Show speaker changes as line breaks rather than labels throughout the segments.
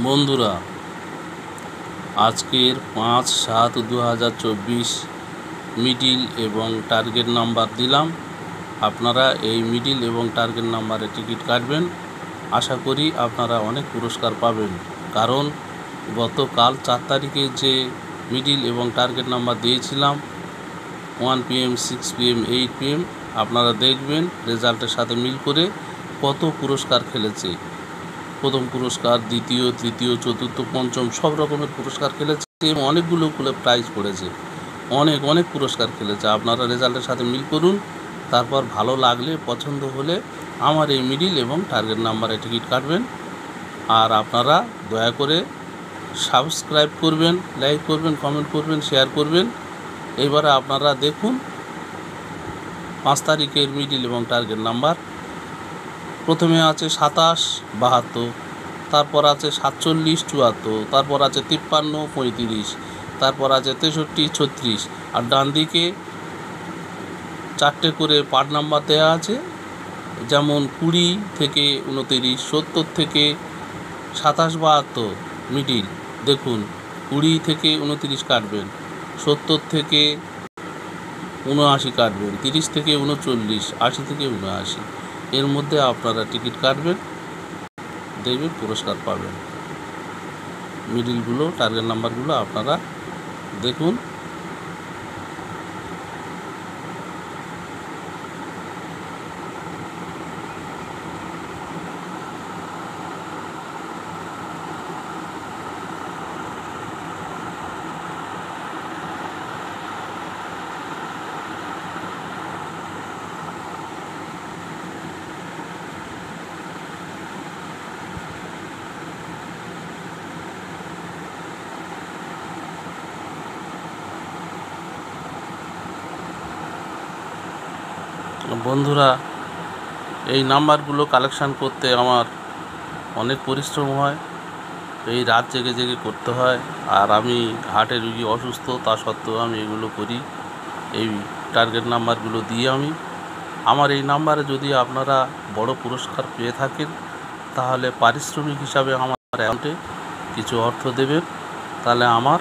বন্ধুরা, আজকের 5/7/2024 মিডিল এবং টার্গেট নাম্বার দিলাম। আপনারা এই মিডিল এবং টার্গেট নাম্বারে টিকিট কাটবেন। আশা করি আপনারা অনেক পুরস্কার পাবেন, কারণ গতকাল 4 তারিখে যে মিডিল এবং টার্গেট নাম্বার দিয়েছিলাম 1 PM, 6 PM, 8 PM, আপনারা দেখবেন রেজাল্টের সাথে মিল করে কত পুরস্কার খেলেছে। প্রথম পুরস্কার, দ্বিতীয়, তৃতীয়, চতুর্থ, পঞ্চম সব রকমের পুরস্কার খেলেছে এবং অনেকগুলো প্রাইজ পড়েছে। অনেক পুরস্কার খেলেছে। আপনারা রেজাল্টের সাথে মিল করুন, তারপর ভালো লাগলে, পছন্দ হলে আমার এই মিডিল এবং টার্গেট নাম্বারে টিকিট কাটবেন। আর আপনারা দয়া করে সাবস্ক্রাইব করবেন, লাইক করবেন, কমেন্ট করবেন, শেয়ার করবেন। এইবারে আপনারা দেখুন 5 তারিখের মিডিল এবং টার্গেট নাম্বার। প্রথমে আছে 27-72, তারপর আছে 47-74, তারপর আছে 53-35, তারপর আছে 63-36। আর ডান দিকে 4টে করে পার্ট নাম্বার দেওয়া আছে, যেমন 20 থেকে 29, 70 থেকে 27-72 মিডিল। দেখুন 20 থেকে 29 কাটবেন, 70 থেকে 79 কাটবেন, 30 থেকে 39, 80 থেকে 79। এর মধ্যে আপনারা টিকিট কাটবেন, দেখবেন পুরস্কার পাবেন। মিডিলগুলো, টার্গেট নাম্বারগুলো আপনারা দেখুন। বন্ধুরা, এই নাম্বারগুলো কালেকশান করতে আমার অনেক পরিশ্রম হয়, এই রাত জেগে জেগে করতে হয়। আর আমি হার্টের রুগী, অসুস্থ, তা সত্ত্বেও আমি এগুলো করি। এই টার্গেট নাম্বারগুলো দিয়ে আমার এই নাম্বারে যদি আপনারা বড় পুরস্কার পেয়ে থাকেন, তাহলে পারিশ্রমিক হিসাবে আমার অ্যাকাউন্টে কিছু অর্থ দেবেন, তাহলে আমার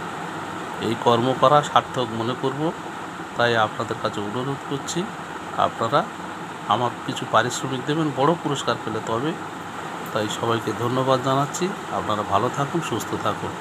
এই কর্ম করা সার্থক মনে করব। তাই আপনাদের কাছে অনুরোধ করছি, আপনারা আমার কিছু পারিশ্রমিক দেবেন বড় পুরস্কার পেলে তবে। তাই সবাইকে ধন্যবাদ জানাচ্ছি। আপনারা ভালো থাকুন, সুস্থ থাকুন।